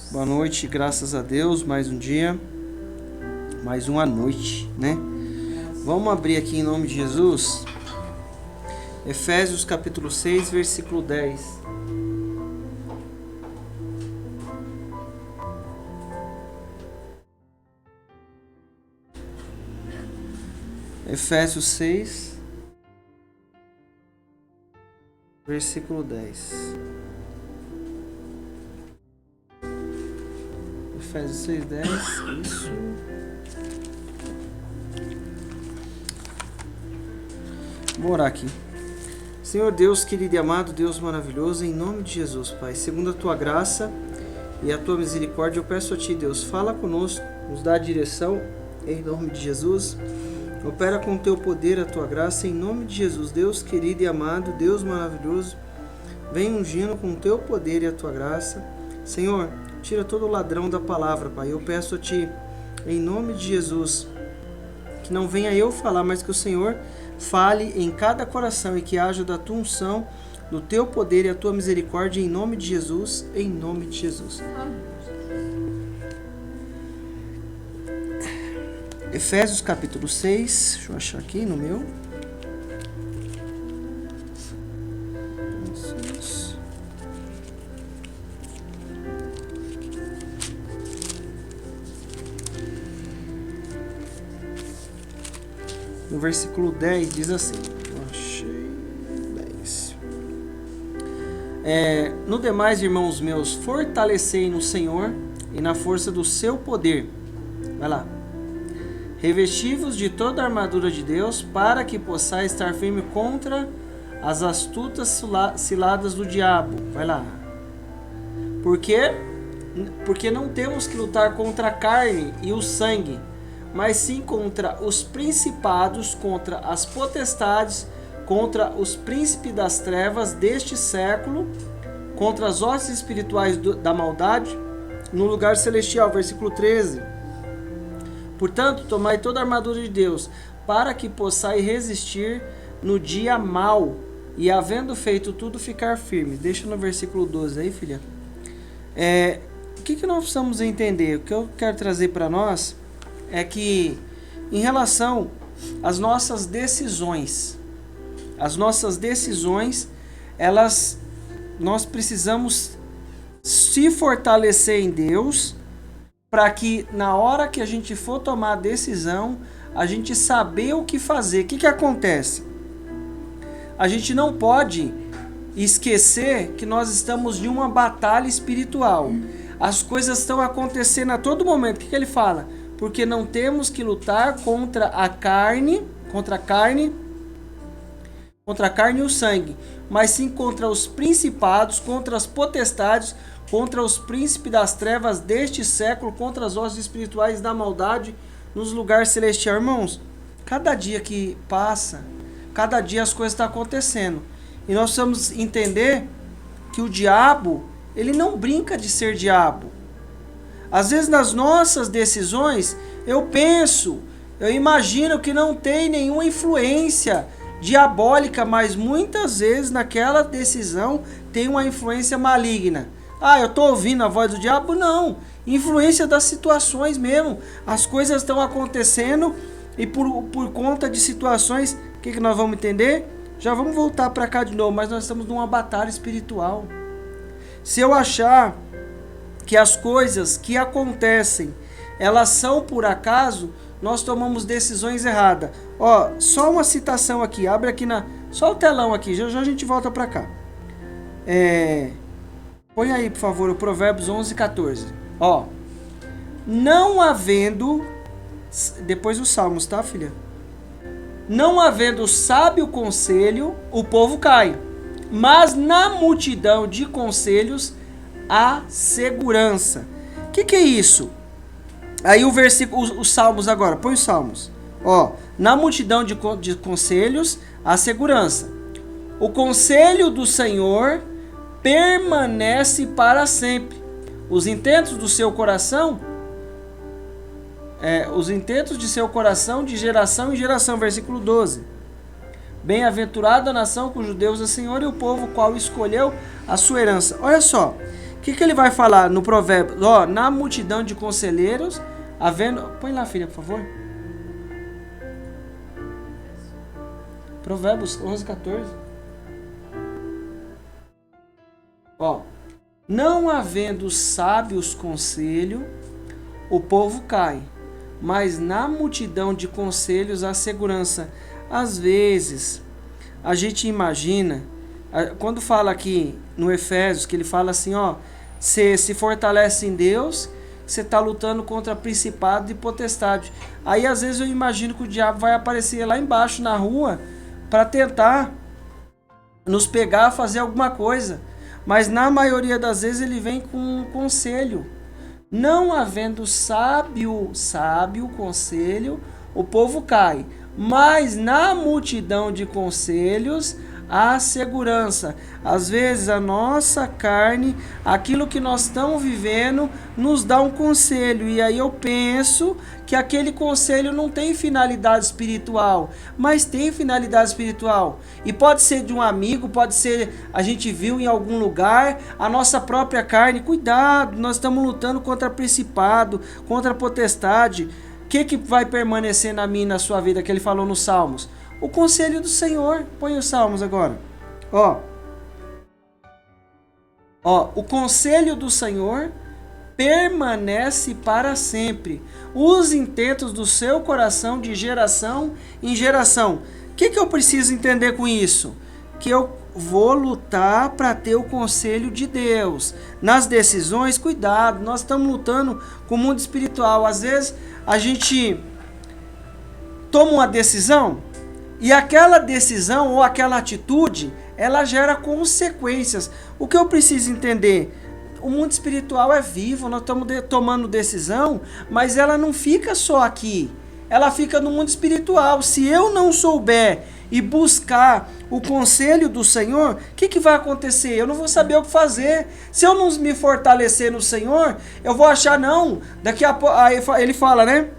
Boa noite, graças a Deus, mais um dia, mais uma noite, né? Vamos abrir aqui em nome de Jesus, Efésios capítulo 6, versículo 10. Efésios 6, versículo 10. Efésios 6, 10, isso. Vou orar aqui. Senhor Deus, querido e amado, Deus maravilhoso, em nome de Jesus, Pai, segundo a Tua graça e a Tua misericórdia, eu peço a Ti, Deus, fala conosco, nos dá a direção, em nome de Jesus. Opera com o Teu poder, a Tua graça, em nome de Jesus, Deus querido e amado, Deus maravilhoso, vem ungindo com o Teu poder e a Tua graça. Senhor, tira todo o ladrão da palavra, Pai. Eu peço a Ti, em nome de Jesus, que não venha eu falar, mas que o Senhor fale em cada coração e que haja da Tua unção, do Teu poder e a Tua misericórdia, em nome de Jesus, em nome de Jesus. Efésios capítulo 6, deixa eu achar aqui no meu. No versículo 10 diz assim, achei 10. No demais, irmãos meus, fortalecei no Senhor e na força do seu poder. Vai lá. Revesti-vos de toda a armadura de Deus, para que possais estar firme contra as astutas ciladas do diabo. Vai lá. Porque não temos que lutar contra a carne e o sangue, mas sim contra os principados, contra as potestades, contra os príncipes das trevas deste século, contra as hostes espirituais da maldade no lugar celestial. Versículo 13. Portanto, tomai toda a armadura de Deus, para que possais resistir no dia mau, e havendo feito tudo, ficar firme. Deixa no versículo 12 aí, filha. O que nós precisamos entender? O que eu quero trazer para nós é que, em relação às nossas decisões, nós precisamos se fortalecer em Deus, para que na hora que a gente for tomar a decisão, a gente saber o que fazer. O que acontece? A gente não pode esquecer que nós estamos em uma batalha espiritual. As coisas estão acontecendo a todo momento. O que ele fala? Porque não temos que lutar contra a carne e o sangue, mas sim contra os principados, contra as potestades, contra os príncipes das trevas deste século, contra as hostes espirituais da maldade nos lugares celestiais. Irmãos, cada dia que passa, cada dia as coisas estão acontecendo. E nós precisamos entender que o diabo, ele não brinca de ser diabo. Às vezes nas nossas decisões, eu imagino que não tem nenhuma influência diabólica, mas muitas vezes naquela decisão tem uma influência maligna. Eu estou ouvindo a voz do diabo? Não. Influência das situações mesmo. As coisas estão acontecendo e por conta de situações, o que nós vamos entender? Já vamos voltar para cá de novo, mas nós estamos numa batalha espiritual. Se eu achar que as coisas que acontecem, elas são por acaso, nós tomamos decisões erradas. Só uma citação aqui, abre aqui só o telão aqui, já a gente volta para cá. Põe aí, por favor, o Provérbios 11, 14. Não havendo, depois os Salmos, tá, filha? Não havendo sábio conselho, o povo cai, mas na multidão de conselhos há segurança. O que é isso? Aí o versículo, os Salmos agora, põe os Salmos. Na multidão de conselhos há segurança. O conselho do Senhor permanece para sempre. Os intentos do seu coração, de geração em geração. Versículo 12. Bem-aventurada a nação cujo Deus é Senhor e o povo qual escolheu a sua herança. Olha só, o que ele vai falar no provérbio? Ó, na multidão de conselheiros, havendo... Põe lá, filha, por favor. Provérbios 11, 14. Ó, não havendo sábios conselho, o povo cai, mas na multidão de conselhos há segurança. Às vezes, a gente imagina, quando fala aqui no Efésios, que ele fala assim, ó, você se fortalece em Deus, você está lutando contra principado e potestade. Aí às vezes eu imagino que o diabo vai aparecer lá embaixo na rua para tentar nos pegar, fazer alguma coisa. Mas na maioria das vezes ele vem com um conselho. Não havendo sábio conselho, o povo cai. Mas na multidão de conselhos há segurança. Às vezes a nossa carne, aquilo que nós estamos vivendo, nos dá um conselho. E aí eu penso que aquele conselho não tem finalidade espiritual, mas tem finalidade espiritual. E pode ser de um amigo, pode ser a gente viu em algum lugar, a nossa própria carne. Cuidado, nós estamos lutando contra principado, contra potestade. O que vai permanecer na minha e na sua vida, que ele falou nos Salmos? O conselho do Senhor. Põe os Salmos agora. Ó, o conselho do Senhor permanece para sempre. Os intentos do seu coração de geração em geração. O que eu preciso entender com isso? Que eu vou lutar para ter o conselho de Deus. Nas decisões, cuidado, nós estamos lutando com o mundo espiritual. Às vezes a gente toma uma decisão e aquela decisão ou aquela atitude, ela gera consequências. O que eu preciso entender? O mundo espiritual é vivo, nós estamos tomando decisão, mas ela não fica só aqui. Ela fica no mundo espiritual. Se eu não souber e buscar o conselho do Senhor, o que vai acontecer? Eu não vou saber o que fazer. Se eu não me fortalecer no Senhor, eu vou achar, não. Daqui a pouco, aí ele fala, né?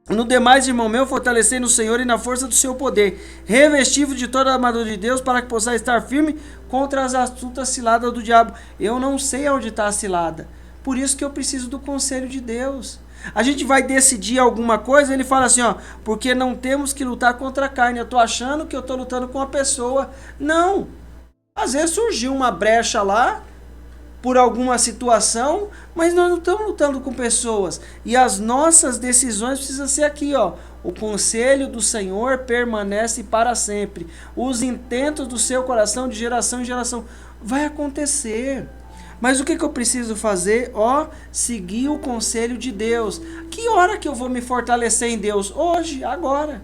No demais, irmão meu, fortalecei no Senhor e na força do seu poder, revestido de toda a armadura de Deus, para que possa estar firme contra as astutas ciladas do diabo. Eu não sei onde está a cilada. Por isso que eu preciso do conselho de Deus. A gente vai decidir alguma coisa, ele fala assim, ó, porque não temos que lutar contra a carne. Eu estou achando que eu estou lutando com a pessoa. Não. Às vezes surgiu uma brecha lá, por alguma situação, mas nós não estamos lutando com pessoas. E as nossas decisões precisam ser aqui, ó. O conselho do Senhor permanece para sempre. Os intentos do seu coração de geração em geração. Vai acontecer. Mas o que eu preciso fazer? Ó, seguir o conselho de Deus. Que hora que eu vou me fortalecer em Deus? Hoje, agora.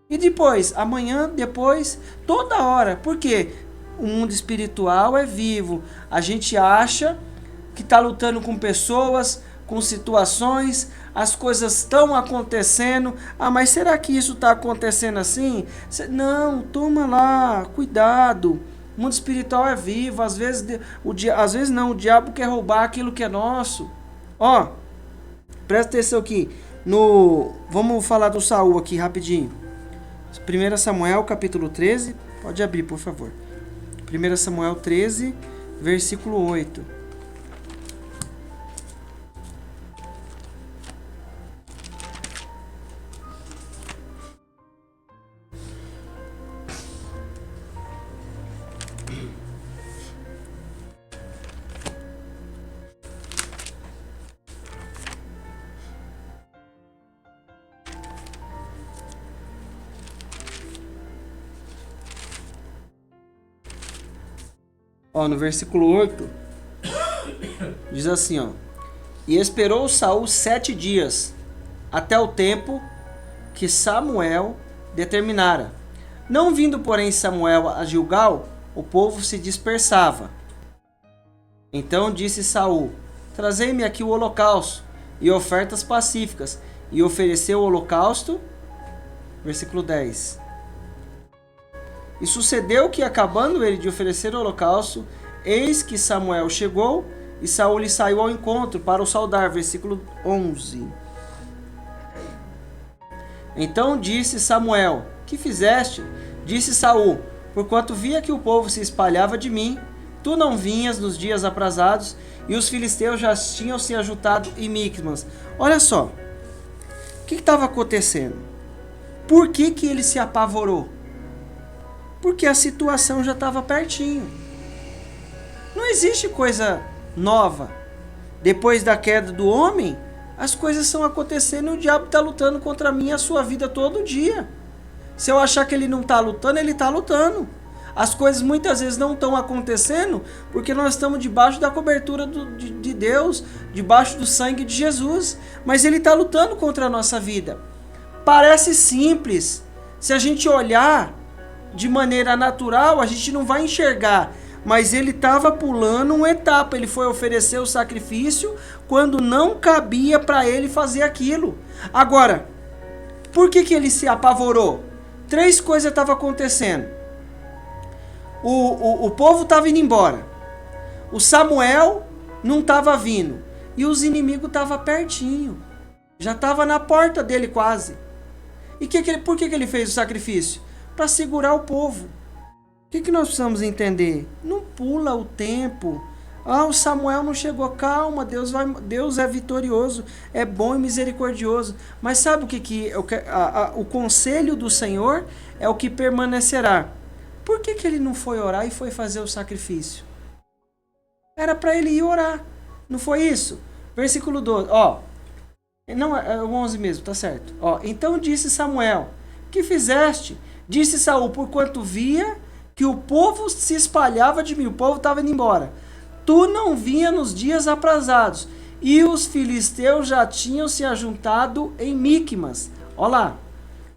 E depois? Amanhã, depois? Toda hora. Por quê? O mundo espiritual é vivo. A gente acha que está lutando com pessoas, com situações, as coisas estão acontecendo. Ah, mas será que isso está acontecendo assim? Não, toma lá, cuidado. O mundo espiritual é vivo. Às vezes o diabo quer roubar aquilo que é nosso. Ó, presta atenção aqui. Vamos falar do Saul aqui rapidinho. 1 Samuel capítulo 13. Pode abrir, por favor. 1 Samuel 13, versículo 8. Ó, no versículo 8, diz assim, ó. E esperou Saul 7 dias, até o tempo que Samuel determinara. Não vindo, porém, Samuel a Gilgal, o povo se dispersava. Então disse Saul, trazei-me aqui o holocausto e ofertas pacíficas. E ofereceu o holocausto, versículo 10. E sucedeu que, acabando ele de oferecer o holocausto, eis que Samuel chegou, e Saul lhe saiu ao encontro para o saudar. Versículo 11. Então disse Samuel, que fizeste? Disse Saul, porquanto via que o povo se espalhava de mim, tu não vinhas nos dias aprazados, e os filisteus já tinham se ajuntado em Micmas. Olha só, o que estava acontecendo? Por que ele se apavorou? Porque a situação já estava pertinho. Não existe coisa nova. Depois da queda do homem, as coisas estão acontecendo e o diabo está lutando contra mim e a sua vida todo dia. Se eu achar que ele não está lutando, ele está lutando. As coisas muitas vezes não estão acontecendo porque nós estamos debaixo da cobertura de Deus, debaixo do sangue de Jesus. Mas ele está lutando contra a nossa vida. Parece simples. Se a gente olhar de maneira natural, a gente não vai enxergar. Mas ele estava pulando uma etapa. Ele foi oferecer o sacrifício quando não cabia para ele fazer aquilo. Agora, por que ele se apavorou? 3 coisas estavam acontecendo. O povo estava indo embora. O Samuel não estava vindo. E os inimigos estavam pertinho. Já estava na porta dele quase. E por que ele fez o sacrifício? Para segurar o povo. O que nós precisamos entender? Não pula o tempo. O Samuel não chegou. Calma, Deus é vitorioso, é bom e misericordioso. Mas sabe o conselho do Senhor é o que permanecerá. Por que ele não foi orar e foi fazer o sacrifício? Era para ele ir orar. Não foi isso? Versículo 12. Não, é o 11 mesmo, tá certo. Então disse Samuel: que fizeste? Disse Saul: porquanto via que o povo se espalhava de mim. O povo estava indo embora. Tu não vinha nos dias aprazados. E os filisteus já tinham se ajuntado em Micmas. Olha lá.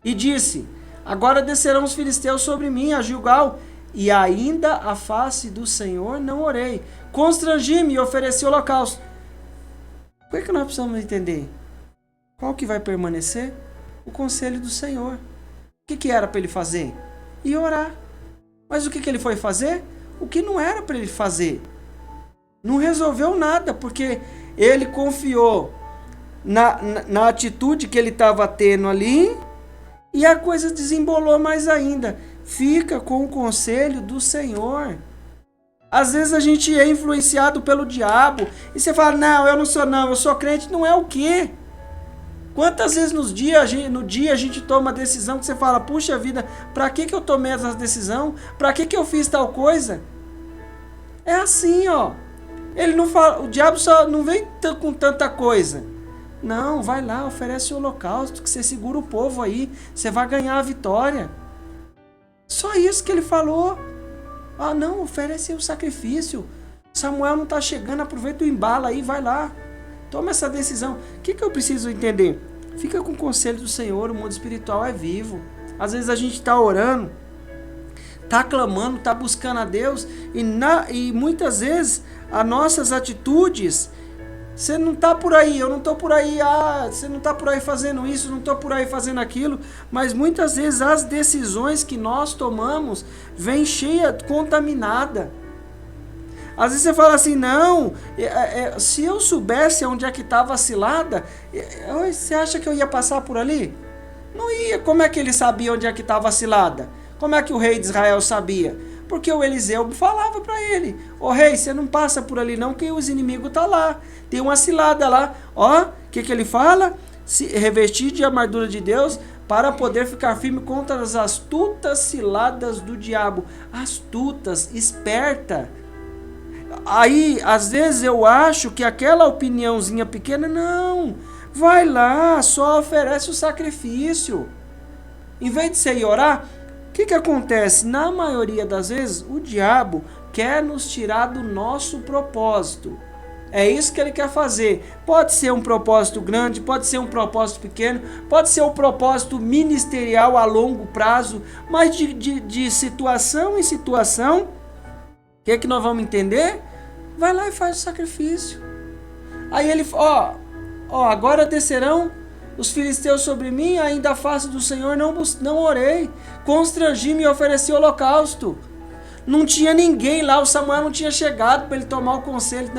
E disse: agora descerão os filisteus sobre mim a Gilgal, e ainda a face do Senhor não orei. Constrangi-me e ofereci holocausto. Por que nós precisamos entender? Qual que vai permanecer? O conselho do Senhor. O que era para ele fazer? Ir orar. Mas o que ele foi fazer? O que não era para ele fazer. Não resolveu nada, porque ele confiou na atitude que ele estava tendo ali, e a coisa desembolou mais ainda. Fica com o conselho do Senhor. Às vezes a gente é influenciado pelo diabo. E você fala: não, eu não sou não, eu sou crente. Não é o quê? Quantas vezes no dia a gente toma a decisão que você fala: puxa vida, pra que eu tomei essa decisão? Pra que eu fiz tal coisa? É assim, Ele não fala, o diabo só não vem com tanta coisa. Não, vai lá, oferece o holocausto, que você segura o povo aí, você vai ganhar a vitória. Só isso que ele falou. Não, oferece o sacrifício. Samuel não está chegando, aproveita o embalo aí, vai lá. Toma essa decisão. O que eu preciso entender? Fica com o conselho do Senhor, o mundo espiritual é vivo. Às vezes a gente está orando, está clamando, está buscando a Deus, e muitas vezes as nossas atitudes... Você não está por aí, eu não estou por aí, você não está por aí fazendo isso, não estou por aí fazendo aquilo, mas muitas vezes as decisões que nós tomamos vêm cheia, contaminada. Às vezes você fala assim: não, se eu soubesse onde é que estava a cilada, você acha que eu ia passar por ali? Não ia. Como é que ele sabia onde é que estava a cilada? Como é que o rei de Israel sabia? Porque o Eliseu falava para ele: ô rei, você não passa por ali não, que os inimigos estão lá. Tem uma cilada lá. O que ele fala? Se revestir de armadura de Deus para poder ficar firme contra as astutas ciladas do diabo. Astutas, esperta. Aí, às vezes eu acho que aquela opiniãozinha pequena, não. Vai lá, só oferece o sacrifício. Em vez de você ir orar... O que acontece? Na maioria das vezes, o diabo quer nos tirar do nosso propósito. É isso que ele quer fazer. Pode ser um propósito grande, pode ser um propósito pequeno, pode ser um propósito ministerial a longo prazo, mas de situação em situação, o que nós vamos entender? Vai lá e faz o sacrifício. Aí ele, agora descerão os filisteus sobre mim, ainda a face do Senhor não orei. Constrangi-me e ofereci holocausto. Não tinha ninguém lá, o Samuel não tinha chegado para ele tomar o conselho.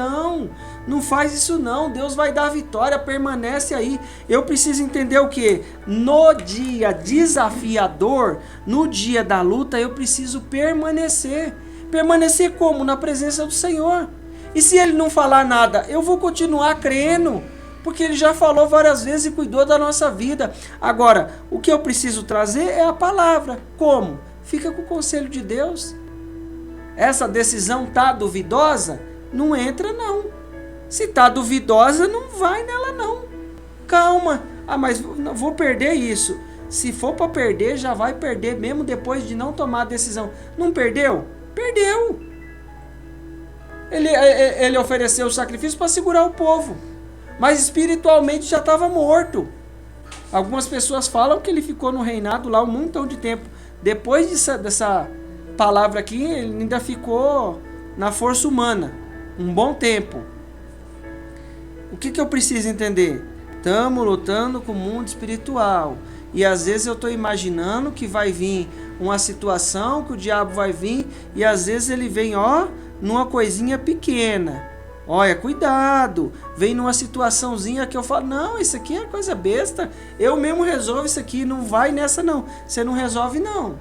Não faz isso não, Deus vai dar a vitória, permanece aí. Eu preciso entender o quê? No dia desafiador, no dia da luta, eu preciso permanecer. Permanecer como? Na presença do Senhor. E se ele não falar nada, eu vou continuar crendo, porque ele já falou várias vezes e cuidou da nossa vida. Agora, o que eu preciso trazer é a palavra. Como? Fica com o conselho de Deus. Essa decisão tá duvidosa? Não entra não. Se tá duvidosa, não vai nela não. Calma. Ah, mas vou perder isso. Se for para perder, já vai perder mesmo depois de não tomar a decisão. Não perdeu? Perdeu. Ele ofereceu o sacrifício para segurar o povo, mas espiritualmente já estava morto. Algumas pessoas falam que ele ficou no reinado lá um montão de tempo. Depois dessa palavra aqui, ele ainda ficou na força humana um bom tempo. O que eu preciso entender? Estamos lutando com o mundo espiritual. E às vezes eu estou imaginando que vai vir uma situação, que o diabo vai vir, e às vezes ele vem, numa coisinha pequena. Olha, cuidado. Vem numa situaçãozinha que eu falo, não, isso aqui é coisa besta. Eu mesmo resolvo isso aqui, não vai nessa não. Você não resolve não.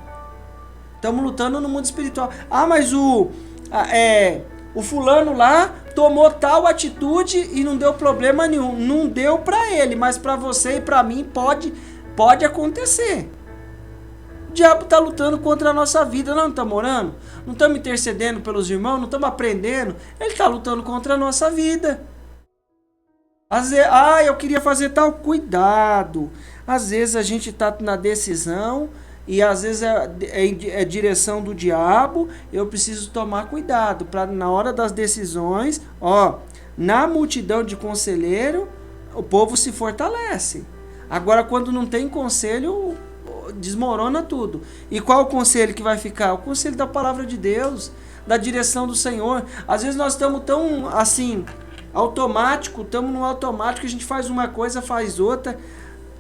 Estamos lutando no mundo espiritual. Ah, mas o fulano lá tomou tal atitude e não deu problema nenhum. Não deu para ele, mas para você e para mim pode acontecer. O diabo está lutando contra a nossa vida. Nós não estamos orando, não estamos intercedendo pelos irmãos, não estamos aprendendo. Ele está lutando contra a nossa vida. Às vezes, eu queria fazer tal. Cuidado. Às vezes a gente está na decisão e às vezes é direção do diabo. Eu preciso tomar cuidado para na hora das decisões, na multidão de conselheiro, o povo se fortalece. Agora, quando não tem conselho, desmorona tudo. E qual o conselho que vai ficar? O conselho da palavra de Deus, da direção do Senhor. Às vezes nós estamos tão assim, estamos no automático, a gente faz uma coisa, faz outra.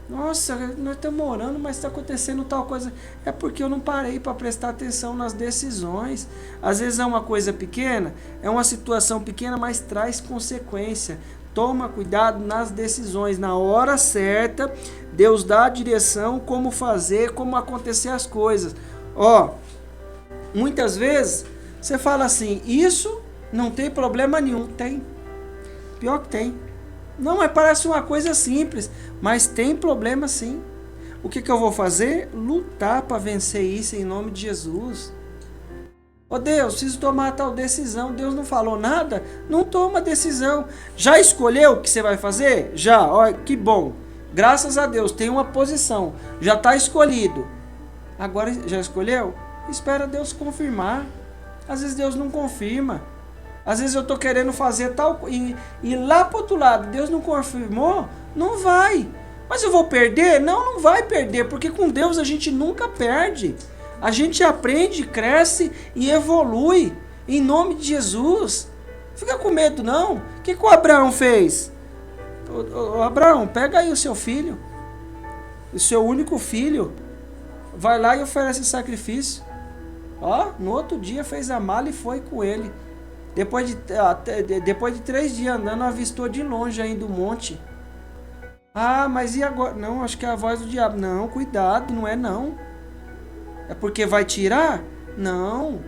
Nossa, nós estamos orando, mas está acontecendo tal coisa. É porque eu não parei para prestar atenção nas decisões. Às vezes é uma coisa pequena, é uma situação pequena, mas traz consequência. Toma cuidado nas decisões. Na hora certa, Deus dá a direção, como fazer, como acontecer as coisas. Muitas vezes você fala assim, isso não tem problema nenhum. Tem. Pior que tem. Não, mas parece uma coisa simples, mas tem problema sim. O que eu vou fazer? Lutar para vencer isso em nome de Jesus. Deus, preciso tomar tal decisão. Deus não falou nada? Não toma decisão. Já escolheu o que você vai fazer? Já, olha, que bom. Graças a Deus, tem uma posição. Já está escolhido. Agora, já escolheu? Espera Deus confirmar. Às vezes Deus não confirma. Às vezes eu estou querendo fazer tal e lá para o outro lado, Deus não confirmou? Não vai. Mas eu vou perder? Não vai perder, porque com Deus a gente nunca perde. A gente aprende, cresce e evolui em nome de Jesus. Fica com medo não. O que o Abraão fez? Abraão, pega aí o seu filho, o seu único filho, vai lá e oferece sacrifício. No outro dia fez a mala e foi com ele. Depois de 3 dias andando, avistou de longe ainda o monte. Mas e agora? Não, acho que é a voz do diabo. Não, cuidado, não é não. É porque vai tirar? Não.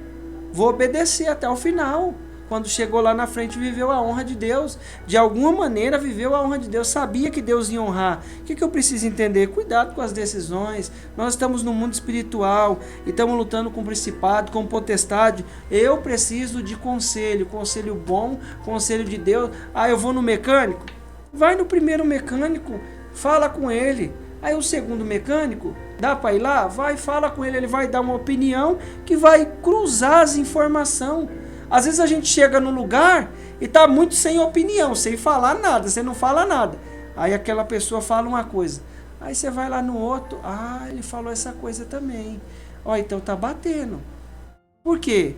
Vou obedecer até o final. Quando chegou lá na frente, viveu a honra de Deus. De alguma maneira, viveu a honra de Deus. Sabia que Deus ia honrar. O que eu preciso entender? Cuidado com as decisões. Nós estamos no mundo espiritual e estamos lutando com principado, com potestade. Eu preciso de conselho. Conselho bom, conselho de Deus. Eu vou no mecânico? Vai no primeiro mecânico. Fala com ele. Aí o segundo mecânico, dá para ir lá? Vai, fala com ele, ele vai dar uma opinião que vai cruzar as informações. Às vezes a gente chega no lugar e tá muito sem opinião, sem falar nada, você não fala nada. Aí aquela pessoa fala uma coisa. Aí você vai lá no outro, ele falou essa coisa também. Então tá batendo. Por quê?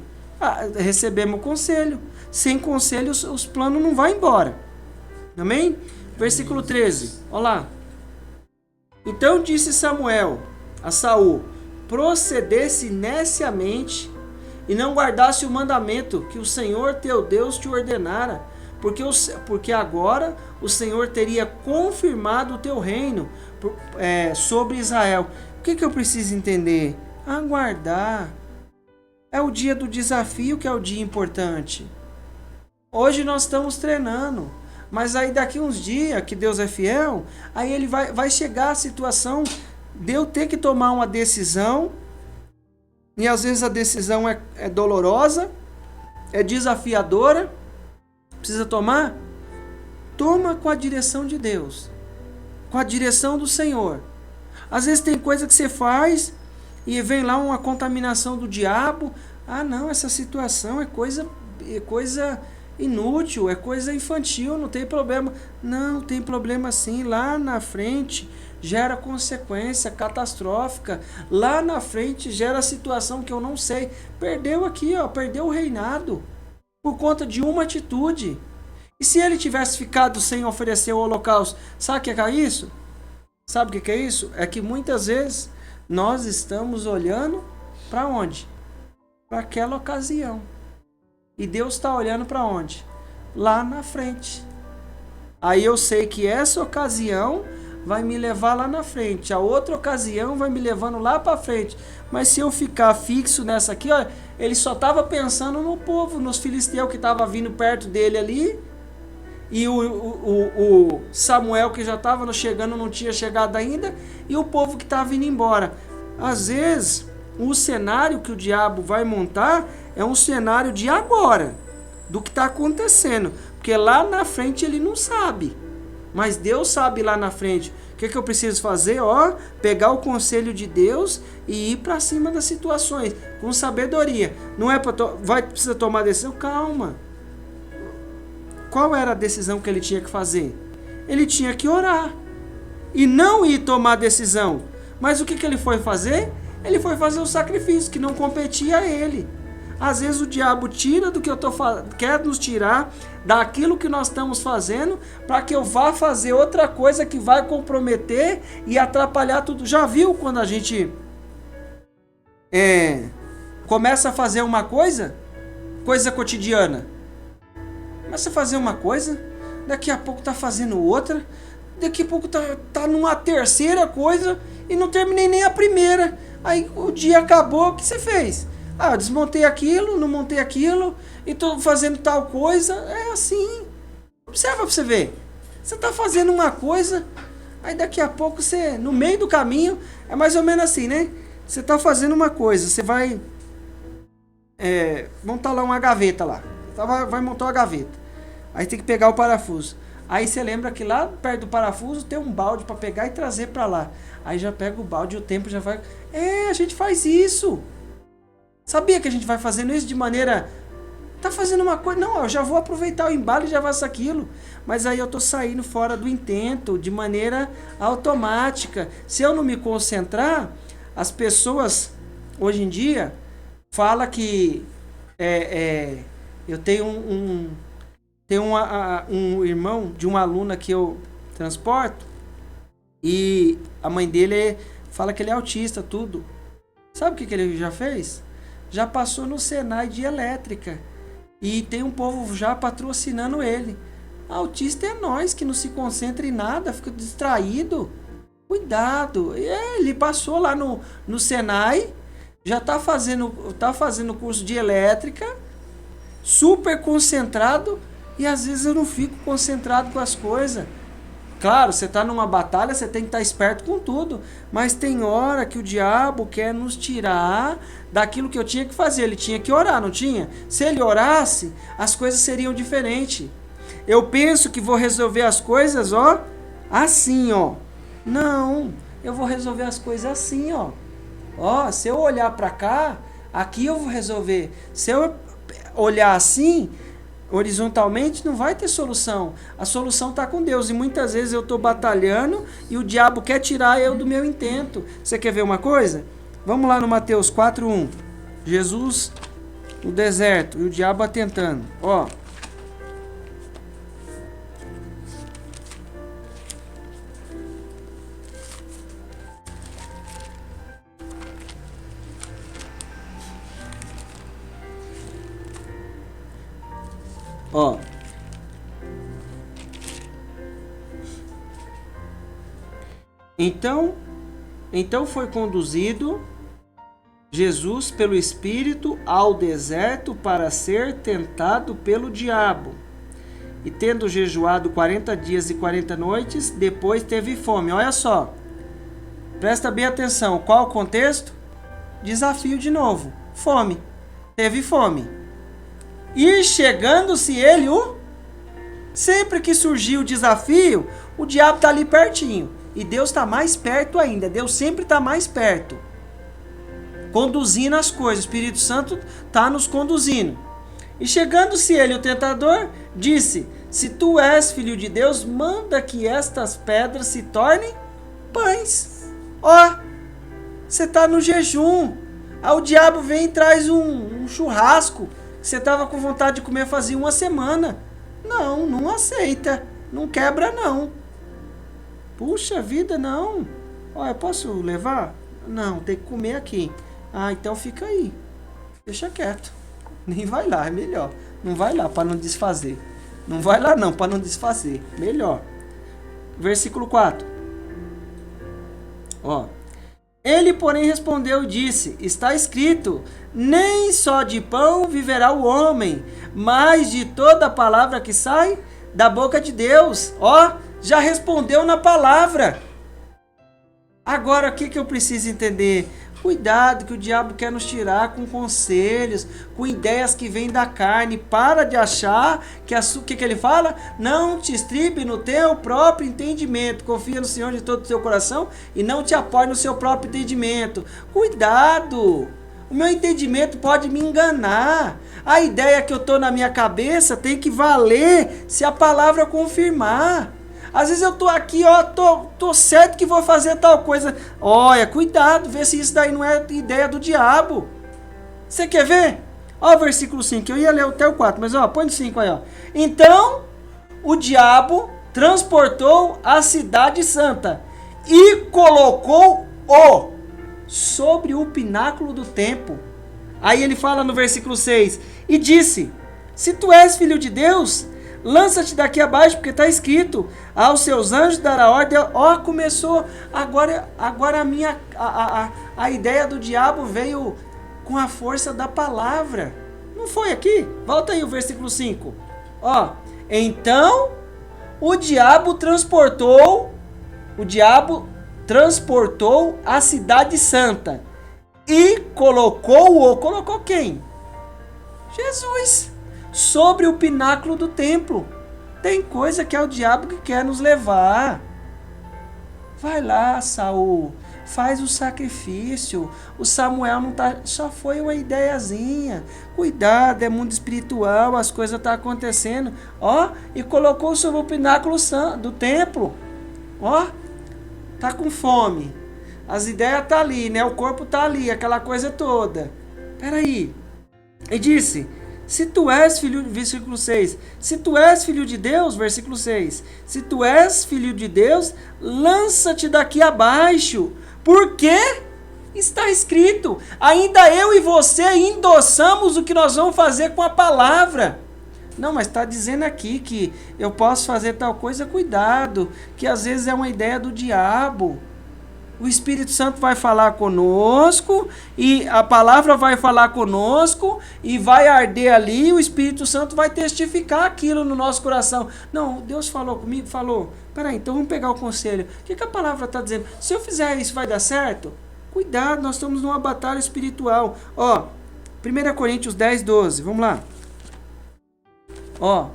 Recebemos conselho. Sem conselho os planos não vão embora. Amém? Versículo 13, olha lá. Então disse Samuel a Saul, procedesse neciamente e não guardasse o mandamento que o Senhor teu Deus te ordenara, porque agora o Senhor teria confirmado o teu reino sobre Israel. O que eu preciso entender? Aguardar. É o dia do desafio que é o dia importante. Hoje nós estamos treinando, mas aí daqui uns dias, que Deus é fiel, aí ele vai chegar a situação de eu ter que tomar uma decisão, e às vezes a decisão é dolorosa, é desafiadora, precisa tomar? Toma com a direção de Deus, com a direção do Senhor. Às vezes tem coisa que você faz e vem lá uma contaminação do diabo. Ah, não, essa situação é coisa inútil, é coisa infantil, não tem problema. Não, tem problema sim. Lá na frente gera consequência catastrófica. Lá na frente gera situação que eu não sei. Perdeu aqui, ó, perdeu o reinado por conta de uma atitude. E se ele tivesse ficado sem oferecer o holocausto, sabe o que é isso? Sabe o que é isso? É que muitas vezes nós estamos olhando para onde? Para aquela ocasião. E Deus está olhando para onde? Lá na frente. Aí eu sei que essa ocasião vai me levar lá na frente. A outra ocasião vai me levando lá para frente. Mas se eu ficar fixo nessa aqui, ó, ele só estava pensando no povo, nos filisteus que estavam vindo perto dele ali. E o Samuel que já estava chegando não tinha chegado ainda. E o povo que estava indo embora. Às vezes, o cenário que o diabo vai montar é um cenário de agora, do que está acontecendo. Porque lá na frente ele não sabe. Mas Deus sabe lá na frente. O que eu preciso fazer? Ó, pegar o conselho de Deus e ir para cima das situações. Com sabedoria. Não é para precisa tomar decisão? Calma. Qual era a decisão que ele tinha que fazer? Ele tinha que orar. E não ir tomar decisão. Mas o que ele foi fazer? Ele foi fazer o sacrifício, que não competia a ele. Às vezes o diabo tira do que eu quer nos tirar daquilo que nós estamos fazendo, para que eu vá fazer outra coisa que vai comprometer e atrapalhar tudo. Já viu quando a gente começa a fazer uma coisa cotidiana? Começa a fazer uma coisa, daqui a pouco tá fazendo outra, daqui a pouco tá numa terceira coisa e não terminei nem a primeira. Aí o dia acabou, o que você fez? Ah, eu desmontei aquilo, não montei aquilo e tô fazendo tal coisa. É assim. Observa pra você ver. Você tá fazendo uma coisa, aí daqui a pouco você, no meio do caminho, é mais ou menos assim, né? Você tá fazendo uma coisa, você vai montar lá uma gaveta lá. Vai montar uma gaveta. Aí tem que pegar o parafuso. Aí você lembra que lá perto do parafuso tem um balde para pegar e trazer para lá. Aí já pega o balde e o tempo já vai... a gente faz isso. Sabia que a gente vai fazendo isso de maneira... Tá fazendo uma coisa... Não, eu já vou aproveitar o embalo e já faço aquilo. Mas aí eu tô saindo fora do intento, de maneira automática. Se eu não me concentrar, as pessoas, hoje em dia, falam que... eu tenho um irmão de uma aluna que eu transporto e a mãe dele fala que ele é autista, tudo. Sabe o que ele já fez? Já passou no Senai de elétrica e tem um povo já patrocinando ele. Autista é nós que não se concentra em nada, fica distraído. Cuidado. Ele passou lá no Senai, já tá fazendo curso de elétrica, super concentrado, e às vezes eu não fico concentrado com as coisas. Claro, você está numa batalha, você tem que estar esperto com tudo, mas tem hora que o diabo quer nos tirar daquilo que eu tinha que fazer. Ele tinha que orar, não tinha? Se ele orasse, as coisas seriam diferentes. Eu penso que vou resolver as coisas, ó, assim, ó. Não, eu vou resolver as coisas assim, ó. Ó, se eu olhar para cá, aqui eu vou resolver. Se eu olhar assim, horizontalmente, não vai ter solução. A solução está com Deus. E muitas vezes eu estou batalhando e o diabo quer tirar eu do meu intento. Você quer ver uma coisa? Vamos lá no Mateus 4:1. Jesus no deserto e o diabo atentando. Ó. Ó. Então foi conduzido Jesus, pelo Espírito, ao deserto para ser tentado pelo diabo. E tendo jejuado 40 dias e 40 noites, depois teve fome. Olha só, presta bem atenção. Qual o contexto? Desafio de novo. Fome. Teve fome. E chegando-se ele, sempre que surgiu o desafio, o diabo está ali pertinho. E Deus está mais perto ainda. Deus sempre está mais perto. Conduzindo as coisas. O Espírito Santo está nos conduzindo. E chegando-se ele, o tentador, disse: se tu és filho de Deus, manda que estas pedras se tornem pães. Ó, você está no jejum. Aí o diabo vem e traz um churrasco que você estava com vontade de comer fazia uma semana. Não aceita. Não quebra, não. Puxa vida, não. Ó, eu posso levar? Não, tem que comer aqui. Ah, então fica aí. Deixa quieto. Nem vai lá, é melhor. Não vai lá para não desfazer. Não vai lá não, para não desfazer. Melhor. Versículo 4. Ó. Ele, porém, respondeu e disse: está escrito, nem só de pão viverá o homem, mas de toda palavra que sai da boca de Deus. Ó, já respondeu na palavra. Agora, o que eu preciso entender? Cuidado que o diabo quer nos tirar com conselhos, com ideias que vêm da carne. Para de achar que ele fala? Não te estribe no teu próprio entendimento. Confia no Senhor de todo o teu coração e não te apoie no seu próprio entendimento. Cuidado! O meu entendimento pode me enganar. A ideia que eu estou na minha cabeça tem que valer se a palavra confirmar. Às vezes eu tô aqui, ó, tô certo que vou fazer tal coisa. Olha, cuidado, vê se isso daí não é ideia do diabo. Você quer ver? Ó o versículo 5, eu ia ler até o 4, mas ó, põe no 5 aí, ó. Então, o diabo transportou a cidade santa e colocou-o sobre o pináculo do templo. Aí ele fala no versículo 6, e disse: se tu és filho de Deus, lança-te daqui abaixo, porque está escrito: aos seus anjos dará ordem. Ó, começou. Agora a ideia do diabo veio com a força da palavra. Não foi aqui? Volta aí o versículo 5. Ó, então o diabo transportou a cidade santa e colocou quem? Jesus. Sobre o pináculo do templo. Tem coisa que é o diabo que quer nos levar. Vai lá, Saul, faz o sacrifício. O Samuel não tá, só foi uma ideiazinha. Cuidado, é mundo espiritual, as coisas estão acontecendo. Ó, e colocou sobre o pináculo do templo. Ó, tá com fome. As ideias tá ali, né? O corpo tá ali, aquela coisa toda. Peraí. E disse: se tu és filho, versículo 6, se tu és filho de Deus, versículo 6, se tu és filho de Deus, lança-te daqui abaixo, porque está escrito. Ainda eu e você endossamos o que nós vamos fazer com a palavra. Não, mas está dizendo aqui que eu posso fazer tal coisa, cuidado, que às vezes é uma ideia do diabo. O Espírito Santo vai falar conosco, e a palavra vai falar conosco, e vai arder ali, o Espírito Santo vai testificar aquilo no nosso coração. Não, Deus falou comigo, falou. Peraí, então vamos pegar o conselho. O que a palavra está dizendo? Se eu fizer isso, vai dar certo? Cuidado, nós estamos numa batalha espiritual. Ó, 1 Coríntios 10, 12, vamos lá. Ó,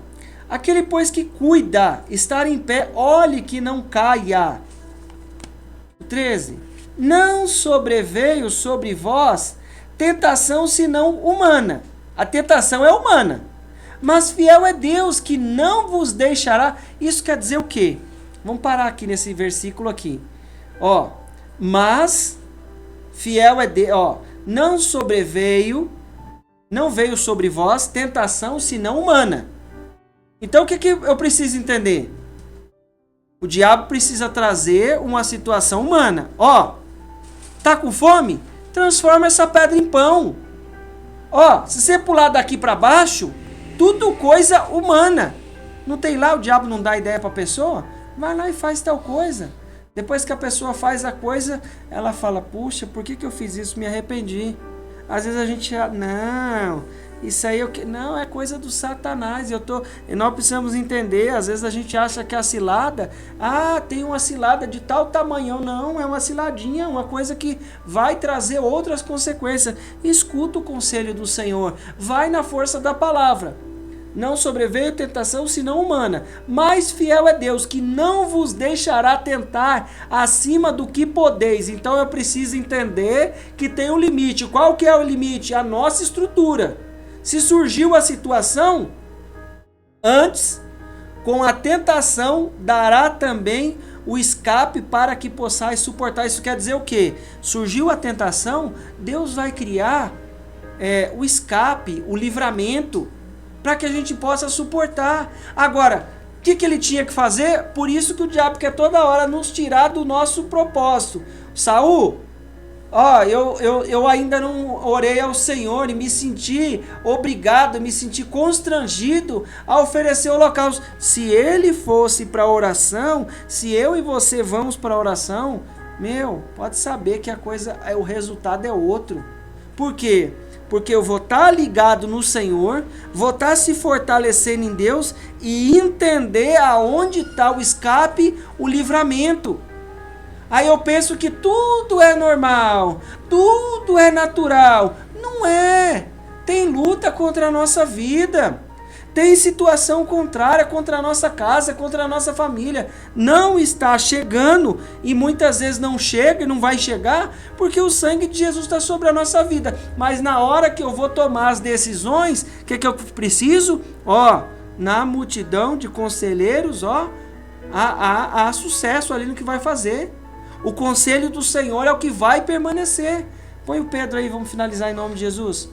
aquele pois que cuida, estar em pé, olhe que não caia. 13. Não sobreveio sobre vós tentação senão humana. A tentação é humana. Mas fiel é Deus que não vos deixará. Isso quer dizer o quê? Vamos parar aqui nesse versículo aqui. Ó, mas fiel é Deus. Ó, não veio sobre vós tentação senão humana. Então o que eu preciso entender? O diabo precisa trazer uma situação humana. Ó, tá com fome? Transforma essa pedra em pão. Ó, se você pular daqui para baixo, tudo coisa humana. Não tem lá, o diabo não dá ideia para a pessoa? Vai lá e faz tal coisa. Depois que a pessoa faz a coisa, ela fala, puxa, por que eu fiz isso? Me arrependi. Às vezes a gente, não, isso aí não, é coisa do Satanás. E nós precisamos entender, às vezes a gente acha que a cilada, tem uma cilada de tal tamanhão. Não, é uma ciladinha, uma coisa que vai trazer outras consequências. Escuta o conselho do Senhor, vai na força da palavra. Não sobreveio tentação senão humana, mas fiel é Deus, que não vos deixará tentar acima do que podeis. Então eu preciso entender que tem um limite. Qual que é o limite? A nossa estrutura. Se surgiu a situação, antes, com a tentação, dará também o escape para que possais suportar. Isso quer dizer o quê? Surgiu a tentação, Deus vai criar o escape, o livramento, para que a gente possa suportar. Agora, o que ele tinha que fazer? Por isso que o diabo quer toda hora nos tirar do nosso propósito. Saul, eu ainda não orei ao Senhor e me senti obrigado, me senti constrangido a oferecer o holocausto. Se ele fosse para a oração, se eu e você vamos para a oração, pode saber que o resultado é outro. Por quê? Porque eu vou estar ligado no Senhor, vou estar se fortalecendo em Deus e entender aonde está o escape, o livramento. Aí eu penso que tudo é normal, tudo é natural. Não é. Tem luta contra a nossa vida. Tem situação contrária contra a nossa casa, contra a nossa família. Não está chegando e muitas vezes não chega e não vai chegar porque o sangue de Jesus está sobre a nossa vida. Mas na hora que eu vou tomar as decisões, o que eu preciso? Na multidão de conselheiros, há sucesso ali no que vai fazer. O conselho do Senhor é o que vai permanecer. Põe o Pedro aí, vamos finalizar em nome de Jesus.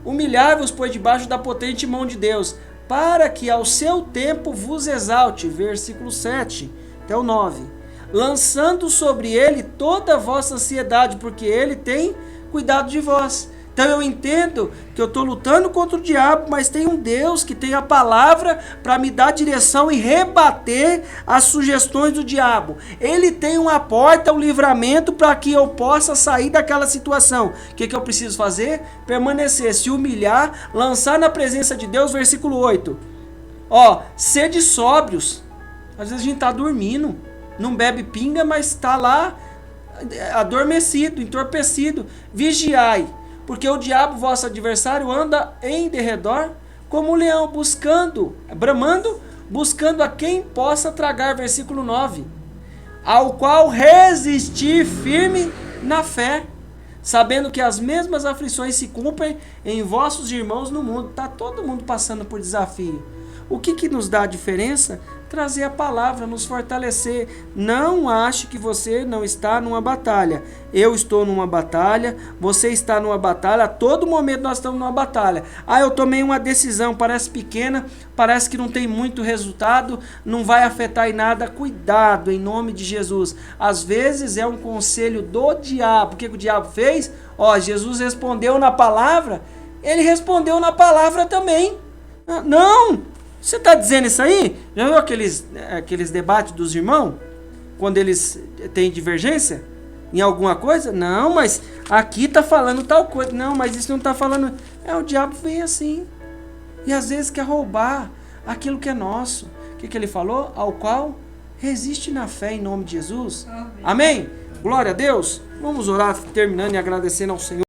Humilhai-vos, pois, debaixo da potente mão de Deus, para que ao seu tempo vos exalte. Versículo 7 até o 9. Lançando sobre ele toda a vossa ansiedade, porque ele tem cuidado de vós. Então eu entendo que eu estou lutando contra o diabo, mas tem um Deus que tem a palavra para me dar direção e rebater as sugestões do diabo. Ele tem uma porta, um livramento para que eu possa sair daquela situação. O que eu preciso fazer? Permanecer, se humilhar, lançar na presença de Deus. Versículo 8. Sede sóbrios. Às vezes a gente está dormindo, não bebe pinga, mas está lá adormecido, entorpecido. Vigiai. Porque o diabo, vosso adversário, anda em derredor como um leão, bramando, buscando a quem possa tragar. Versículo 9. Ao qual resistir firme na fé, sabendo que as mesmas aflições se cumprem em vossos irmãos no mundo. Está todo mundo passando por desafio. O que nos dá a diferença? Trazer a palavra, nos fortalecer. Não ache que você não está numa batalha. Eu estou numa batalha, você está numa batalha, a todo momento nós estamos numa batalha. Eu tomei uma decisão, parece pequena, parece que não tem muito resultado, não vai afetar em nada. Cuidado, em nome de Jesus. Às vezes é um conselho do diabo. O que o diabo fez? Jesus respondeu na palavra, ele respondeu na palavra também. Não! Você está dizendo isso aí? Já viu aqueles debates dos irmãos? Quando eles têm divergência em alguma coisa? Não, mas aqui está falando tal coisa. Não, mas isso não está falando. O diabo vem assim. E às vezes quer roubar aquilo que é nosso. O que ele falou? Ao qual resiste na fé em nome de Jesus. Amém? Glória a Deus. Vamos orar terminando e agradecendo ao Senhor.